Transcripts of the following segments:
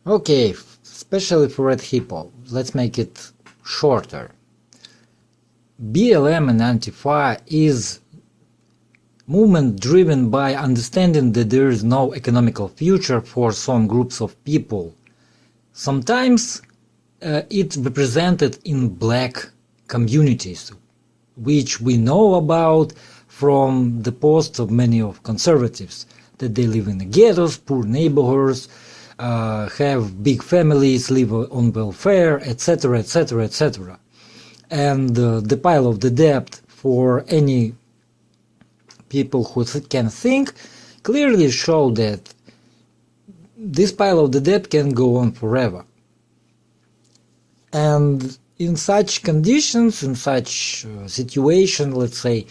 Okay, especially for Red Hippo, let's make it shorter. BLM and Antifa is movement driven by understanding that there is no economical future for some groups of people. Sometimes it's represented in black communities, which we know about from the posts of many of conservatives, that they live in the ghettos, poor neighborhoods, have big families, live on welfare, etc., etc., etc. And the pile of the debt for any people who can think clearly show that this pile of the debt can go on forever. And in such conditions, in such situation, let's say,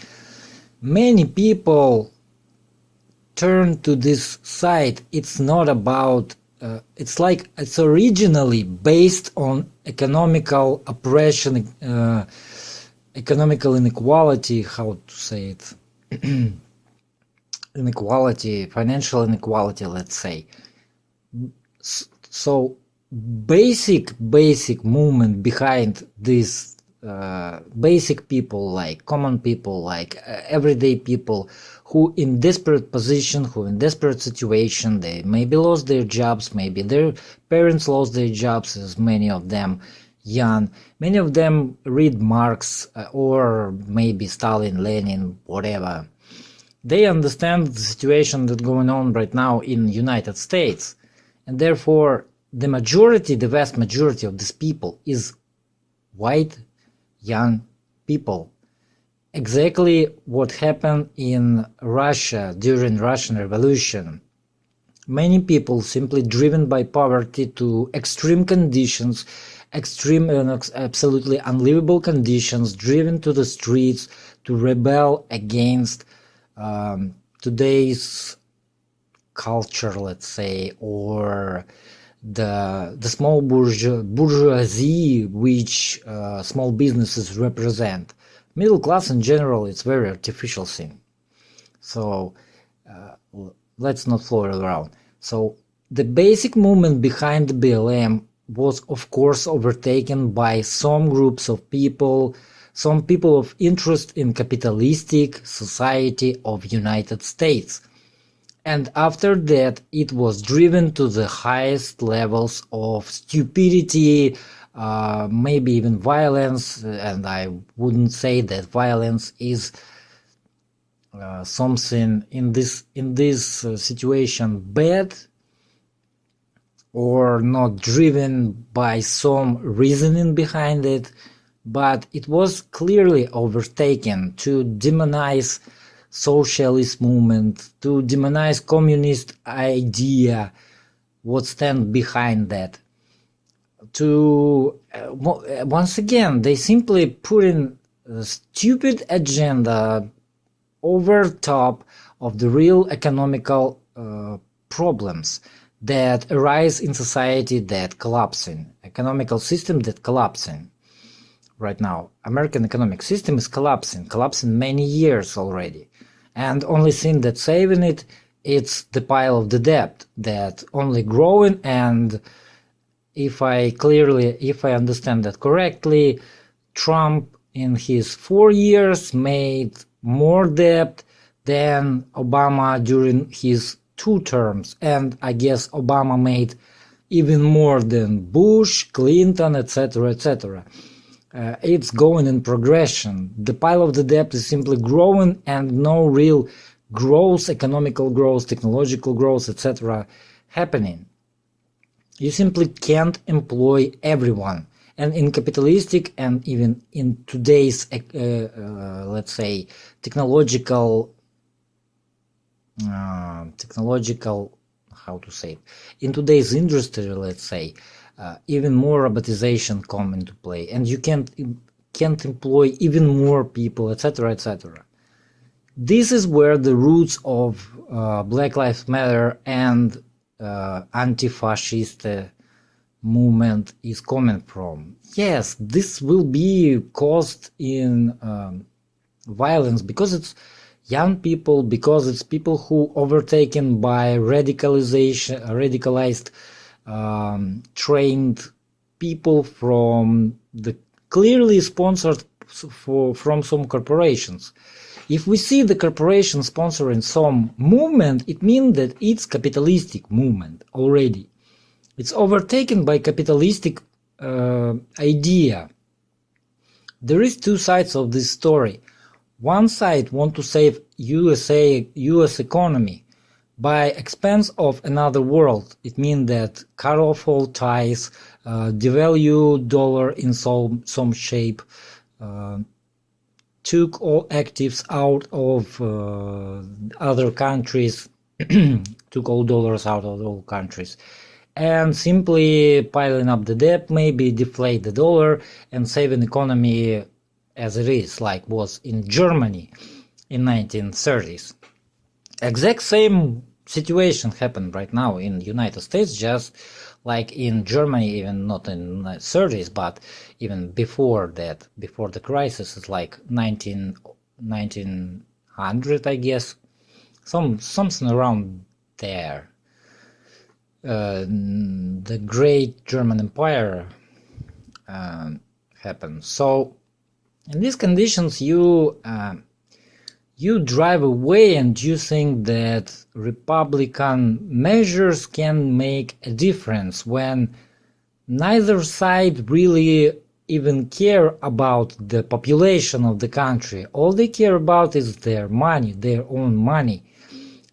many people turn to this side. It's not about, it's like it's originally based on economical oppression, economical inequality, how to say it, inequality, financial inequality, let's say. So basic movement behind this basic people, like common people, like everyday people who in desperate position, who in desperate situation, they maybe lost their jobs, maybe their parents lost their jobs, as many of them young, many of them read Marx or maybe Stalin, Lenin, whatever. They understand the situation that's going on right now in the United States, and therefore the majority, the vast majority of these people is white, young people. Exactly what happened in Russia during Russian Revolution. Many people simply driven by poverty to extreme conditions, extreme and absolutely unlivable conditions, driven to the streets to rebel against today's culture, let's say, or the small bourgeoisie which small businesses represent. Middle class in general, it's very artificial thing. So let's not float around. So the basic movement behind the BLM was of course overtaken by some groups of people, some people of interest in capitalistic society of United States. And after that, it was driven to the highest levels of stupidity, maybe even violence. And I wouldn't say that violence is something in this situation bad or not driven by some reasoning behind it, but it was clearly overtaken to demonize socialist movement, to demonize communist idea, what stand behind that. To once again, they simply put in a stupid agenda over top of the real economical problems that arise in society that collapsing, economical system that collapsing. Right now, American economic system is collapsing many years already. And only thing that's saving it, it's the pile of the debt that only growing. And if I understand that correctly, Trump in his 4 years made more debt than Obama during his 2 terms. And I guess Obama made even more than Bush, Clinton, etc., etc. It's going in progression. The pile of the debt is simply growing and no real growth, economical growth, technological growth, etc. happening. You simply can't employ everyone. And in capitalistic and even in today's, let's say, technological, how to say it, in today's industry, let's say, even more robotization come into play, and you can't employ even more people, etc., etc. This is where the roots of Black Lives Matter and anti-fascist movement is coming from. Yes, this will be caused in violence because it's young people, because it's people who overtaken by radicalized trained people from the clearly sponsored from some corporations. If we see the corporation sponsoring some movement, it means that it's capitalistic movement already. It's overtaken by capitalistic idea. There is two sides of this story. One side want to save US economy by expense of another world. It means that cut off all ties, devalue dollar in some shape, took all actives out of other countries, took all dollars out of all countries, and simply piling up the debt, maybe deflate the dollar and save an economy as it is, like was in Germany in 1930s. Exact same situation happened right now in the United States, just like in Germany, even not in the 30s, but even before that, before the crisis, it's like 1900, I guess, something around there. The great German Empire happened. So in these conditions, you drive away and you think that Republican measures can make a difference when neither side really even care about the population of the country. All they care about is their money, their own money.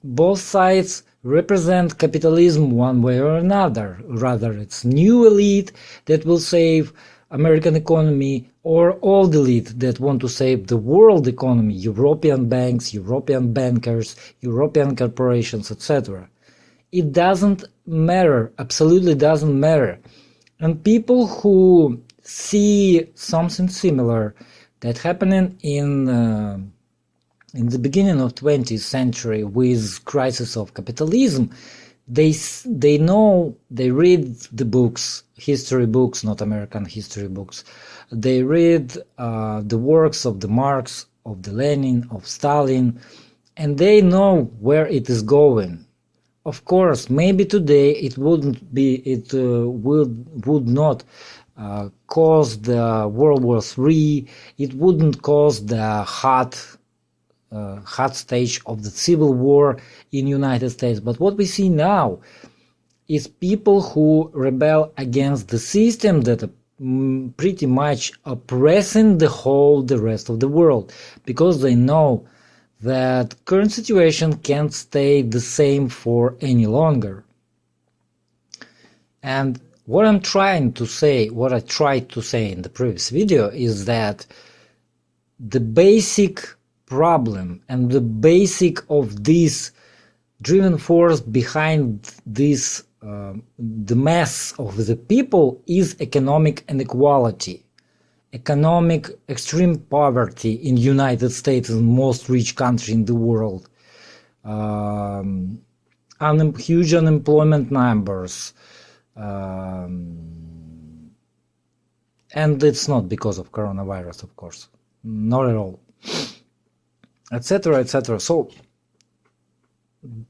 Both sides represent capitalism one way or another. Rather, it's new elite that will save American economy, or old elite that want to save the world economy, European banks, European bankers, European corporations, etc. It doesn't matter, absolutely doesn't matter. And people who see something similar that happening in the beginning of 20th century with crisis of capitalism, they know, they read the books, history books, not American history books. They read the works of the Marx, of the Lenin, of Stalin, and they know where it is going. Of course, maybe today it wouldn't be, it would not cause the World War III. It wouldn't cause the hot stage of the civil war in United States. But what we see now is people who rebel against the system that pretty much oppressing the rest of the world, because they know that current situation can't stay the same for any longer. And what I'm trying to say, what I tried to say in the previous video, is that the basic problem and the basic of this driving force behind this the mass of the people is economic inequality, economic extreme poverty in the United States, the most rich country in the world, huge unemployment numbers, and it's not because of coronavirus, of course, not at all, etc., etc. So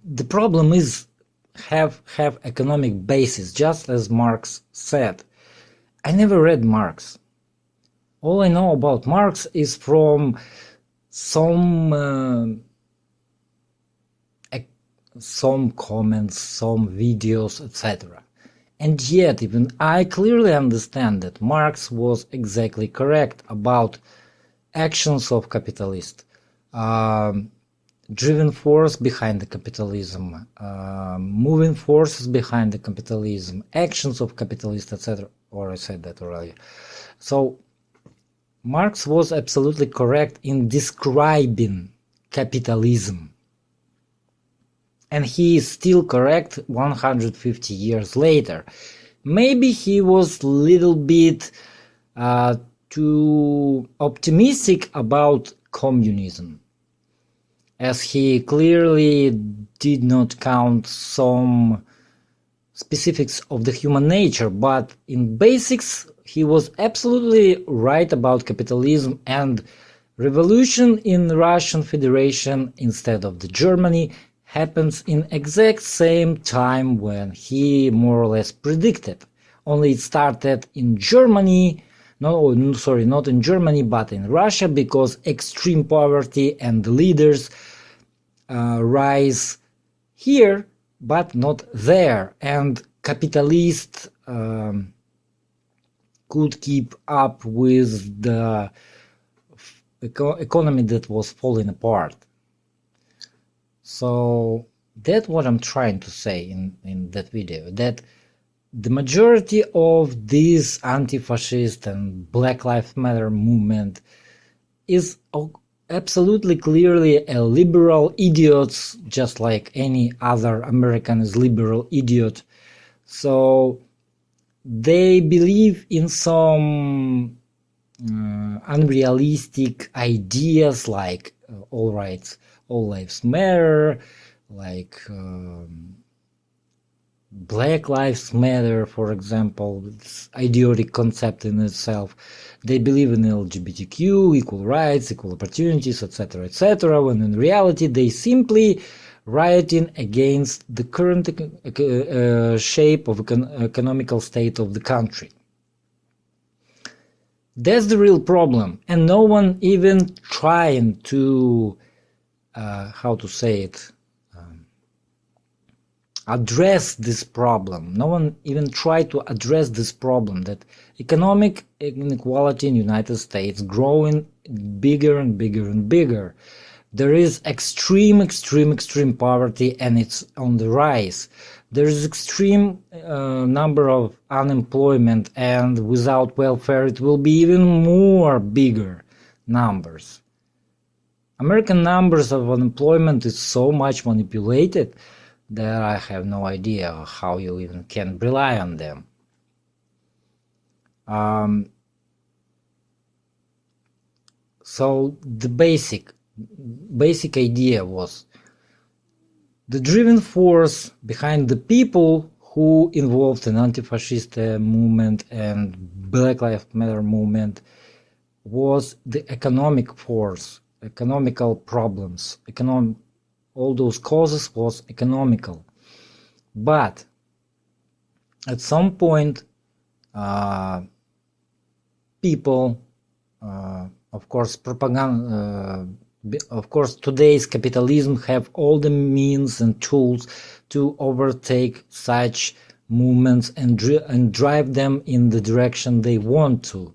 the problem is have economic basis, just as Marx said. I never read Marx. All I know about Marx is from some comments, some videos, etc. And yet, even I clearly understand that Marx was exactly correct about actions of capitalists. Driving force behind the capitalism, moving forces behind the capitalism, actions of capitalists, etc. Or I said that already. So Marx was absolutely correct in describing capitalism. And he is still correct 150 years later. Maybe he was a little bit too optimistic about communism, as he clearly did not count some specifics of the human nature, but in basics he was absolutely right about capitalism and revolution in Russian Federation instead of the Germany happens in exact same time when he more or less predicted. Only it started in Germany, no, sorry, not in Germany, but in Russia, because extreme poverty and the leaders rise here, but not there, and capitalists could keep up with the economy that was falling apart. So that's what I'm trying to say in that video, that the majority of this anti-fascist and Black Lives Matter movement is absolutely clearly a liberal idiots, just like any other American is liberal idiot. So they believe in some unrealistic ideas like all lives matter, like Black Lives Matter, for example. It's idiotic concept in itself. They believe in LGBTQ, equal rights, equal opportunities, etc., etc., when in reality they simply rioting against the current shape of economical state of the country. That's the real problem, and no one even trying to, how to say it, address this problem. No one even tried to address this problem, that economic inequality in the United States growing bigger and bigger and bigger. There is extreme poverty, and it's on the rise. There is extreme number of unemployment, and without welfare it will be even more bigger numbers. American numbers of unemployment is so much manipulated that I have no idea how you even can rely on them. So the basic idea was the driving force behind the people who involved in anti-fascist movement and Black Lives Matter movement was the economic force, economical problems, all those causes was economical. But at some point, people, of course, propaganda, of course, today's capitalism have all the means and tools to overtake such movements and drive them in the direction they want to,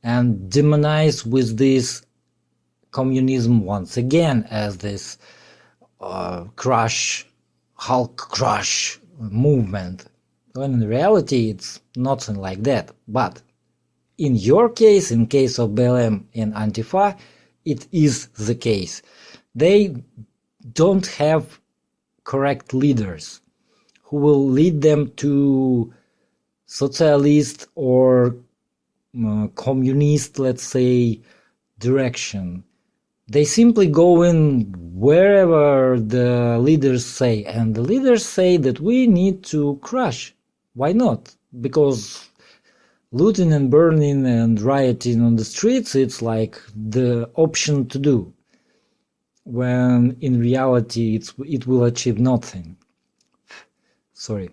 and demonize with this communism once again as this Hulk crush movement, when in reality it's nothing like that. But in your case, in case of BLM and Antifa, it is the case. They don't have correct leaders who will lead them to socialist or communist, let's say, direction. They simply go in wherever the leaders say, and the leaders say that we need to crush. Why not? Because looting and burning and rioting on the streets, it's like the option to do, when in reality it will achieve nothing. Sorry.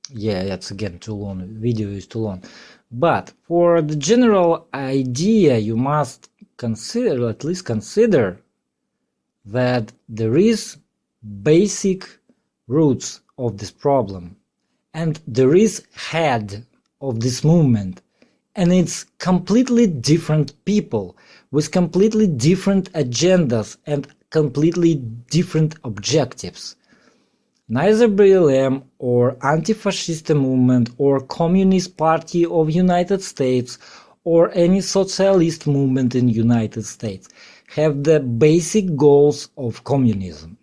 Yeah, that's again too long. Video is too long. But for the general idea, you must consider, at least consider, that there is basic roots of this problem, and there is head of this movement, and it's completely different people with completely different agendas and completely different objectives. Neither BLM or anti-fascist movement or Communist Party of United States or any socialist movement in United States have the basic goals of communism,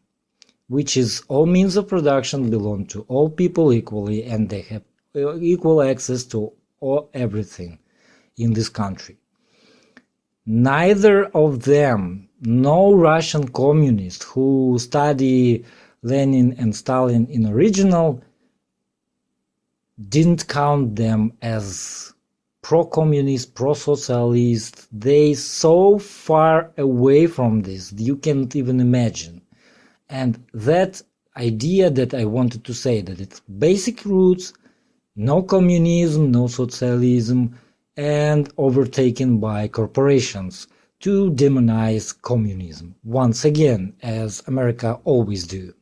which is all means of production belong to all people equally, and they have equal access to everything in this country. Neither of them, no Russian communist who study Lenin and Stalin in original, didn't count them as pro-communist, pro-socialist. They so far away from this, you can't even imagine. And that idea that I wanted to say, that its basic roots, no communism, no socialism, and overtaken by corporations to demonize communism, once again, as America always do.